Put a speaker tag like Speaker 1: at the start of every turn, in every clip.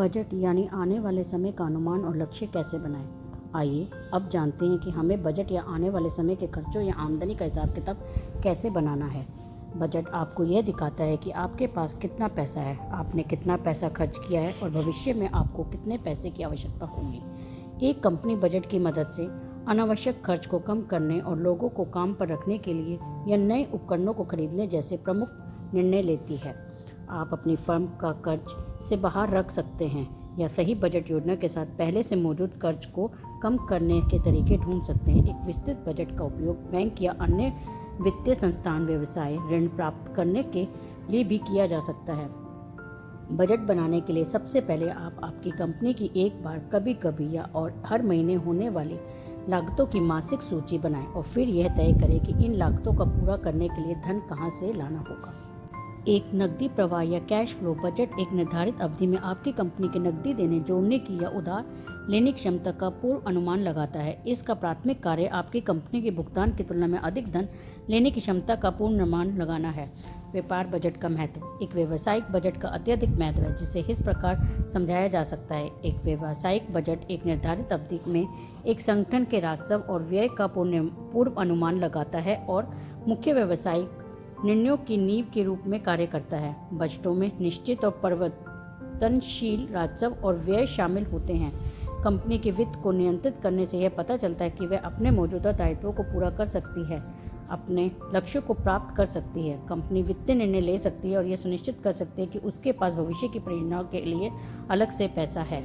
Speaker 1: Budget यानी आने वाले समय का अनुमान और लक्ष्य कैसे बनाएं। आइए अब जानते हैं कि हमें बजट या आने वाले समय के खर्चों या आमदनी का हिसाब किताब कैसे बनाना है। बजट आपको यह दिखाता है कि आपके पास कितना पैसा है, आपने कितना पैसा खर्च किया है और भविष्य में आपको कितने पैसे की आवश्यकता होगी। एक कंपनी बजट की मदद से अनावश्यक खर्च को कम करने और लोगों को काम पर रखने के लिए या नए उपकरणों को खरीदने जैसे प्रमुख निर्णय लेती है। आप अपनी फर्म का कर्ज से बाहर रख सकते हैं या सही बजट योजना के साथ पहले से मौजूद कर्ज को कम करने के तरीके ढूंढ सकते हैं। एक विस्तृत बजट का उपयोग बैंक या अन्य वित्तीय संस्थान व्यवसाय ऋण प्राप्त करने के लिए भी किया जा सकता है। बजट बनाने के लिए सबसे पहले आप आपकी कंपनी की एक बार कभी कभी या और हर महीने होने वाली लागतों की मासिक सूची बनाएं और फिर यह तय करें कि इन लागतों का पूरा करने के लिए धन कहां से लाना होगा। एक नकदी प्रवाह या कैश फ्लो बजट एक निर्धारित अवधि में आपकी कंपनी के नकदी देने, जोड़ने की या उधार लेने की क्षमता का पूर्व अनुमान लगाता है। इसका प्राथमिक कार्य आपकी कंपनी के भुगतान की तुलना में अधिक धन लेने की क्षमता का पूर्ण अनुमान लगाना है। व्यापार बजट का महत्व। एक व्यावसायिक बजट का अत्यधिक महत्व है, जिसे इस प्रकार समझाया जा सकता है। एक व्यावसायिक बजट एक निर्धारित अवधि में एक संगठन के राजस्व और व्यय का पूर्व अनुमान लगाता है और मुख्य व्यावसायिक निर्णयों की नींव के रूप में कार्य करता है। बजटों में निश्चित और परिवर्तनशील राजस्व और व्यय शामिल होते हैं। कंपनी के वित्त को नियंत्रित करने से यह पता चलता है कि वह अपने मौजूदा दायित्वों को पूरा कर सकती है, अपने लक्ष्यों को प्राप्त कर सकती है। कंपनी वित्तीय निर्णय ले सकती है और यह सुनिश्चित कर सकती है कि उसके पास भविष्य की परियोजनाओं के लिए अलग से पैसा है।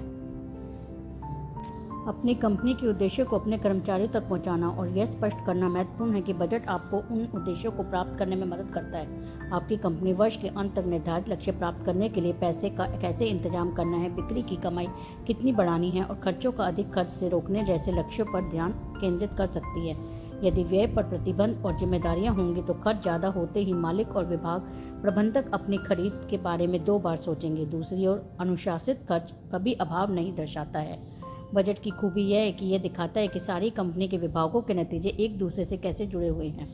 Speaker 1: अपनी कंपनी के उद्देश्यों को अपने कर्मचारियों तक पहुंचाना और यह स्पष्ट करना महत्वपूर्ण है कि बजट आपको उन उद्देश्यों को प्राप्त करने में मदद करता है। आपकी कंपनी वर्ष के अंत तक निर्धारित लक्ष्य प्राप्त करने के लिए पैसे का कैसे इंतजाम करना है, बिक्री की कमाई कितनी बढ़ानी है और खर्चों का अधिक खर्च से रोकने जैसे लक्ष्यों पर ध्यान केंद्रित कर सकती है। यदि व्यय पर प्रतिबंध और जिम्मेदारियां होंगी तो खर्च ज़्यादा होते ही मालिक और विभाग प्रबंधक अपनी खरीद के बारे में 2 बार सोचेंगे। दूसरी ओर अनुशासित खर्च कभी अभाव नहीं दर्शाता है। बजट की खूबी यह है कि यह दिखाता है कि सारी कंपनी के विभागों के नतीजे एक दूसरे से कैसे जुड़े हुए हैं।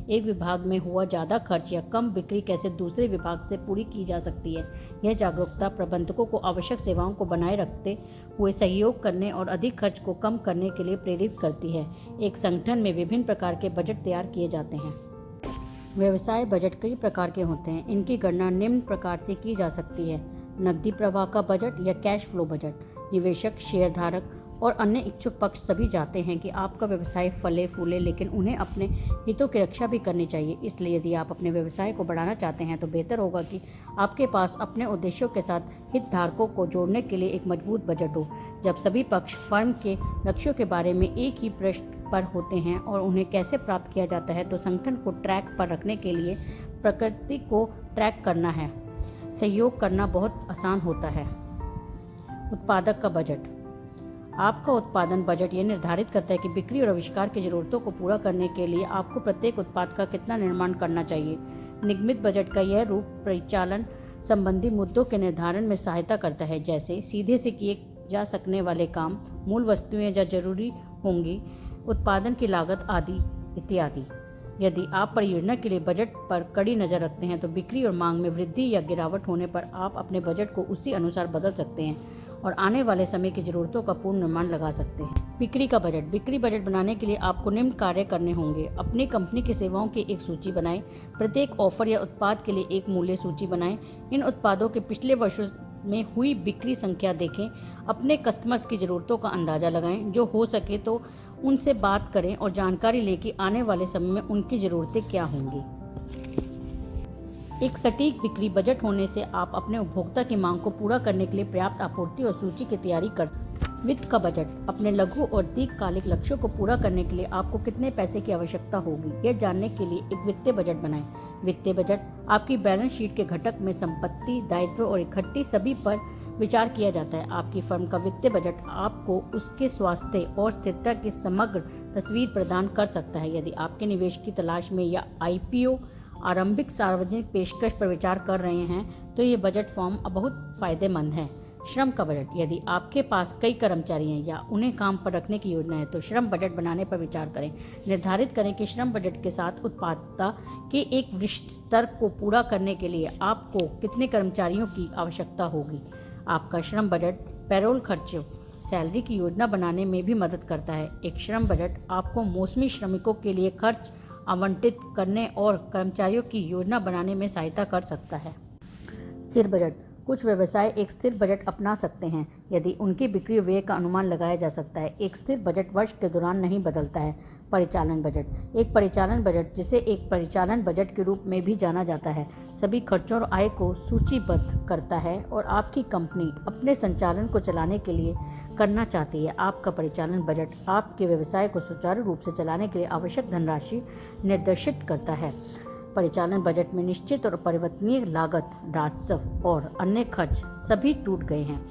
Speaker 1: एक विभाग में हुआ ज़्यादा खर्च या कम बिक्री कैसे दूसरे विभाग से पूरी की जा सकती है। यह जागरूकता प्रबंधकों को आवश्यक सेवाओं को बनाए रखते हुए सहयोग करने और अधिक खर्च को कम करने के लिए प्रेरित करती है। एक संगठन में विभिन्न प्रकार के बजट तैयार किए जाते हैं। व्यवसाय बजट कई प्रकार के होते हैं। इनकी गणना निम्न प्रकार से की जा सकती है। नकदी प्रवाह का बजट या कैश फ्लो बजट। निवेशक, शेयरधारक और अन्य इच्छुक पक्ष सभी चाहते हैं कि आपका व्यवसाय फले फूले, लेकिन उन्हें अपने हितों की रक्षा भी करनी चाहिए। इसलिए यदि आप अपने व्यवसाय को बढ़ाना चाहते हैं तो बेहतर होगा कि आपके पास अपने उद्देश्यों के साथ हितधारकों को जोड़ने के लिए एक मजबूत बजट हो। जब सभी पक्ष फर्म के लक्ष्यों के बारे में एक ही पृष्ठ पर होते हैं और उन्हें कैसे प्राप्त किया जाता है, तो संगठन को ट्रैक पर रखने के लिए प्रकृति को ट्रैक करना है। सहयोग करना बहुत आसान होता है। उत्पादक का बजट। आपका उत्पादन बजट यह निर्धारित करता है कि बिक्री और आविष्कार की जरूरतों को पूरा करने के लिए आपको प्रत्येक उत्पाद का कितना निर्माण करना चाहिए। निगमित बजट का यह रूप परिचालन संबंधी मुद्दों के निर्धारण में सहायता करता है, जैसे सीधे से किए जा सकने वाले काम, मूल वस्तुएं जो जरूरी होंगी, उत्पादन की लागत आदि इत्यादि। यदि आप परियोजना के लिए बजट पर कड़ी नज़र रखते हैं तो बिक्री और मांग में वृद्धि या गिरावट होने पर आप अपने बजट को उसी अनुसार बदल सकते हैं और आने वाले समय की जरूरतों का पूर्ण अनुमान लगा सकते हैं। बिक्री का बजट। बिक्री बजट बनाने के लिए आपको निम्न कार्य करने होंगे। अपनी कंपनी की सेवाओं की एक सूची बनाएं। प्रत्येक ऑफर या उत्पाद के लिए एक मूल्य सूची बनाएं। इन उत्पादों के पिछले वर्षों में हुई बिक्री संख्या देखें। अपने कस्टमर्स की ज़रूरतों का अंदाज़ा लगाएं। जो हो सके तो उनसे बात करें और जानकारी लें कि आने वाले समय में उनकी ज़रूरतें क्या होंगी। एक सटीक बिक्री बजट होने से आप अपने उपभोक्ता की मांग को पूरा करने के लिए पर्याप्त आपूर्ति और सूची की तैयारी कर सकते हैं। वित्त का बजट। अपने लघु और दीर्घकालिक लक्ष्यों को पूरा करने के लिए आपको कितने पैसे की आवश्यकता होगी, यह जानने के लिए एक वित्तीय बजट बनाएं। वित्तीय बजट आपकी बैलेंस शीट के घटक में संपत्ति, दायित्व और इक्विटी सभी पर विचार किया जाता है। आपकी फर्म का वित्तीय बजट आपको उसके स्वास्थ्य और स्थिरता की समग्र तस्वीर प्रदान कर सकता है। यदि आपके निवेश की तलाश में या IPO आरंभिक सार्वजनिक पेशकश पर विचार कर रहे हैं तो ये बजट फॉर्म बहुत फायदेमंद है। श्रम का बजट। यदि आपके पास कई कर्मचारी हैं या उन्हें काम पर रखने की योजना है तो श्रम बजट बनाने पर विचार करें। निर्धारित करें कि श्रम बजट के साथ उत्पादकता के एक विशिष्ट स्तर को पूरा करने के लिए आपको कितने कर्मचारियों की आवश्यकता होगी। आपका श्रम बजट पेरोल खर्चों, सैलरी की योजना बनाने में भी मदद करता है। एक श्रम बजट आपको मौसमी श्रमिकों के लिए खर्च आवंटित करने और कर्मचारियों की योजना बनाने में सहायता कर सकता है। स्थिर बजट, कुछ व्यवसाय एक स्थिर बजट अपना सकते हैं यदि उनकी बिक्री व्यय का अनुमान लगाया जा सकता है। एक स्थिर बजट वर्ष के दौरान नहीं बदलता है। परिचालन बजट, एक परिचालन बजट, जिसे एक परिचालन बजट के रूप में भी जाना जाता है, सभी खर्चों और आय को सूचीबद्ध करता है और आपकी कंपनी अपने संचालन को चलाने के लिए करना चाहती है। आपका परिचालन बजट आपके व्यवसाय को सुचारू रूप से चलाने के लिए आवश्यक धनराशि निर्देशित करता है। परिचालन बजट में निश्चित और परिवर्तनीय लागत, राजस्व और अन्य खर्च सभी टूट गए हैं।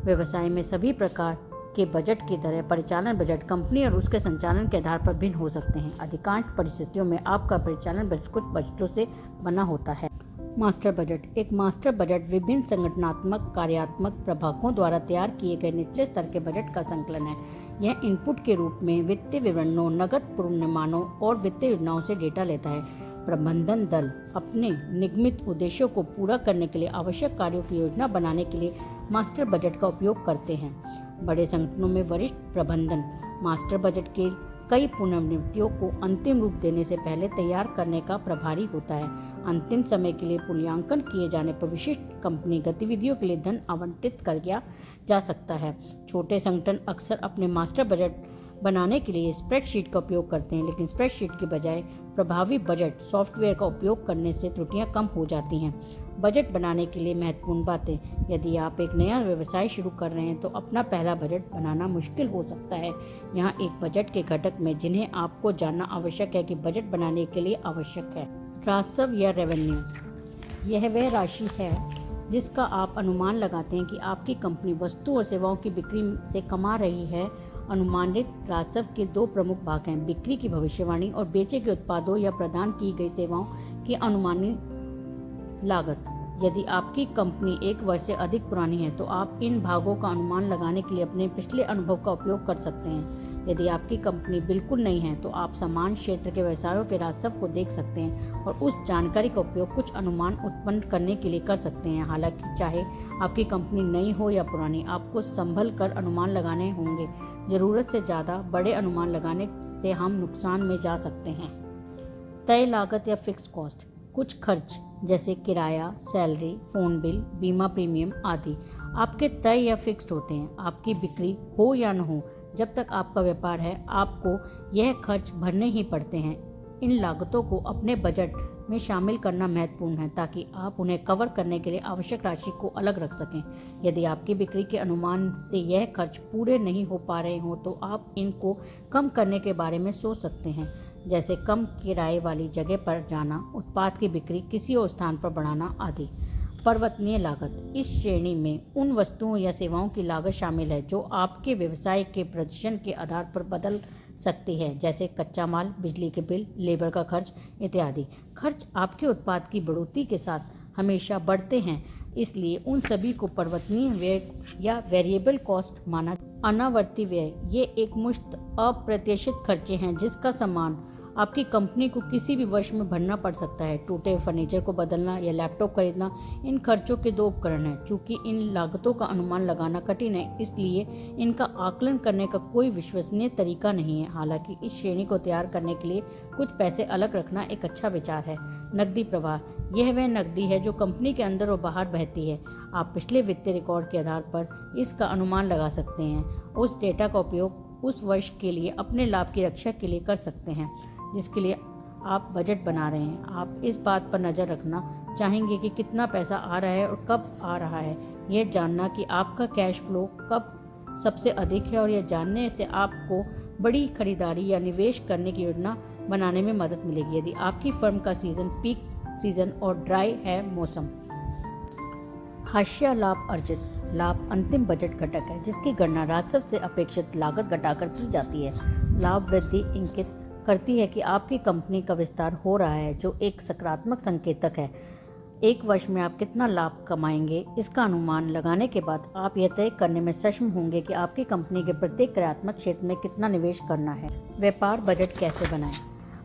Speaker 1: व्यवसाय में सभी प्रकार के बजट की तरह परिचालन बजट कंपनी और उसके संचालन के आधार पर भिन्न हो सकते हैं। अधिकांश परिस्थितियों में आपका परिचालन बजट कुछ बजटों से बना होता है। मास्टर बजट, एक मास्टर बजट विभिन्न संगठनात्मक कार्यात्मक प्रभागों द्वारा तैयार किए गए निचले स्तर के बजट का संकलन है। यह इनपुट के रूप में वित्तीय विवरणों, नकद पूर्वानुमानों और वित्तीय योजनाओं से डेटा लेता है। प्रबंधन दल अपने निगमित उद्देश्यों को पूरा करने के लिए आवश्यक कार्यों की योजना बनाने के लिए मास्टर बजट का उपयोग करते हैं। बड़े संगठनों में वरिष्ठ प्रबंधन मास्टर बजट के कई पुनरावृत्तियों को अंतिम रूप देने से पहले तैयार करने का प्रभारी होता है। अंतिम समय के लिए मूल्यांकन किए जाने पर विशिष्ट कंपनी गतिविधियों के लिए धन आवंटित किया जा सकता है। छोटे संगठन अक्सर अपने मास्टर बजट बनाने के लिए स्प्रेडशीट का उपयोग करते हैं, लेकिन स्प्रेडशीट के बजाय प्रभावी बजट सॉफ्टवेयर का उपयोग करने से त्रुटियां कम हो जाती हैं। बजट बनाने के लिए महत्वपूर्ण बातें, यदि आप एक नया व्यवसाय शुरू कर रहे हैं तो अपना पहला बजट बनाना मुश्किल हो सकता है। यहाँ एक बजट के घटक में जिन्हें आपको जानना आवश्यक है कि बजट बनाने के लिए आवश्यक है। राजस्व या रेवेन्यू, यह वह राशि है जिसका आप अनुमान लगाते हैं कि आपकी कंपनी वस्तु और सेवाओं की बिक्री से कमा रही है। अनुमानित राजस्व के दो प्रमुख भाग हैं, बिक्री की भविष्यवाणी और बेचे गए उत्पादों या प्रदान की गई सेवाओं की अनुमानित लागत। यदि आपकी कंपनी 1 वर्ष से अधिक पुरानी है तो आप इन भागों का अनुमान लगाने के लिए अपने पिछले अनुभव का उपयोग कर सकते हैं। यदि आपकी कंपनी बिल्कुल नई है तो आप समान क्षेत्र के व्यवसायों के राजस्व को देख सकते हैं और उस जानकारी का उपयोग कुछ अनुमान उत्पन्न करने के लिए कर सकते हैं। हालांकि चाहे आपकी कंपनी नई हो या पुरानी, आपको संभल कर अनुमान लगाने होंगे। ज़रूरत से ज़्यादा बड़े अनुमान लगाने से हम नुकसान में जा सकते हैं। तय लागत या फिक्स्ड कॉस्ट, कुछ खर्च जैसे किराया, सैलरी, फ़ोन बिल, बीमा प्रीमियम आदि आपके तय या फिक्स्ड होते हैं। आपकी बिक्री हो या न हो, जब तक आपका व्यापार है आपको यह खर्च भरने ही पड़ते हैं। इन लागतों को अपने बजट में शामिल करना महत्वपूर्ण है ताकि आप उन्हें कवर करने के लिए आवश्यक राशि को अलग रख सकें। यदि आपकी बिक्री के अनुमान से यह खर्च पूरे नहीं हो पा रहे हों तो आप इनको कम करने के बारे में सोच सकते हैं, जैसे कम किराए वाली जगह पर जाना, उत्पाद की बिक्री किसी और स्थान पर बढ़ाना आदि। परिवर्तनीय लागत, इस श्रेणी में उन वस्तुओं या सेवाओं की लागत शामिल है जो आपके व्यवसाय के प्रदर्शन के आधार पर बदल सकती है, जैसे कच्चा माल, बिजली के बिल, लेबर का खर्च इत्यादि। खर्च आपके उत्पाद की बढ़ोतरी के साथ हमेशा बढ़ते हैं, इसलिए उन सभी को परिवर्तनीय व्यय या वेरिएबल कॉस्ट माना। अनावर्ती व्यय, ये एक मुश्त अप्रत्याशित खर्चे हैं जिसका सामान आपकी कंपनी को किसी भी वर्ष में भरना पड़ सकता है। टूटे हुए फर्नीचर को बदलना या लैपटॉप खरीदना इन खर्चों के दो उपकरण हैं। चूंकि इन लागतों का अनुमान लगाना कठिन है, इसलिए इनका आकलन करने का कोई विश्वसनीय तरीका नहीं है। हालांकि इस श्रेणी को तैयार करने के लिए कुछ पैसे अलग रखना एक अच्छा विचार है। नकदी प्रवाह, यह वह नकदी है जो कंपनी के अंदर और बाहर बहती है। आप पिछले वित्तीय रिकॉर्ड के आधार पर इसका अनुमान लगा सकते हैं। उस डेटा का उपयोग उस वर्ष के लिए अपने लाभ की रक्षा के लिए कर सकते हैं जिसके लिए आप बजट बना रहे हैं। आप इस बात पर नज़र रखना चाहेंगे कि कितना पैसा आ रहा है और कब आ रहा है। यह जानना कि आपका कैश फ्लो कब सबसे अधिक है और यह जानने से आपको बड़ी खरीदारी या निवेश करने की योजना बनाने में मदद मिलेगी। यदि आपकी फर्म का सीज़न पीक सीज़न और ड्राई है मौसम। हाशिया लाभ अर्जित लाभ अंतिम बजट घटक है जिसकी गणना राजस्व से अपेक्षित लागत घटाकर की जाती है। लाभ वृद्धि इंगित करती है कि आपकी कंपनी का विस्तार हो रहा है, जो एक सकारात्मक संकेतक है। एक वर्ष में आप कितना लाभ कमाएंगे, इसका अनुमान लगाने के बाद आप यह तय करने में सक्षम होंगे कि आपकी कंपनी के प्रत्येक क्रियात्मक क्षेत्र में कितना निवेश करना है। व्यापार बजट कैसे बनाएं?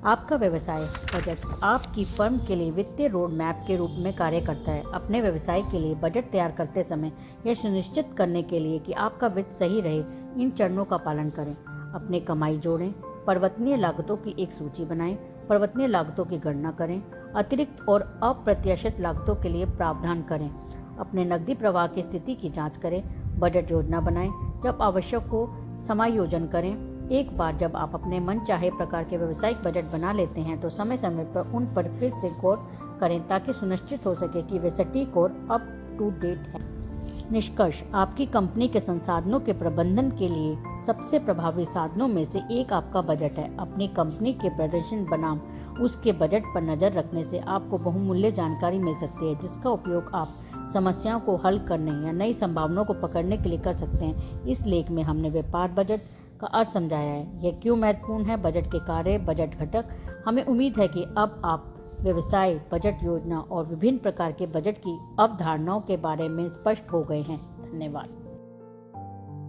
Speaker 1: आपका व्यवसाय बजट आपकी फर्म के लिए वित्तीय रोड मैप के रूप में कार्य करता है। अपने व्यवसाय के लिए बजट तैयार करते समय यह सुनिश्चित करने के लिए कि आपका वित्त सही रहे, इन चरणों का पालन करें। अपने कमाई जोड़ें, परिवर्तनीय लागतों की एक सूची बनाएं, परिवर्तनीय लागतों की गणना करें, अतिरिक्त और अप्रत्याशित लागतों के लिए प्रावधान करें। अपने नकदी प्रवाह की स्थिति की जांच करें, बजट योजना बनाएं, जब आवश्यक हो समायोजन करें। एक बार जब आप अपने मन चाहे प्रकार के व्यावसायिक बजट बना लेते हैं तो समय समय पर उन पर फिर से गौर करें ताकि सुनिश्चित हो सके कि वे सटीक और अप टू डेट हैं। निष्कर्ष, आपकी कंपनी के संसाधनों के प्रबंधन के लिए सबसे प्रभावी साधनों में से एक आपका बजट है। अपनी कंपनी के प्रदर्शन बनाम उसके बजट पर नजर रखने से आपको बहुमूल्य जानकारी मिल सकती है, जिसका उपयोग आप समस्याओं को हल करने या नई संभावनाओं को पकड़ने के लिए कर सकते हैं। इस लेख में हमने व्यापार बजट का अर्थ समझाया है, यह क्यों महत्वपूर्ण है, बजट के कार्य, बजट घटक। हमें उम्मीद है कि अब आप व्यवसाय बजट योजना और विभिन्न प्रकार के बजट की अवधारणाओं के बारे में स्पष्ट हो गए हैं। धन्यवाद।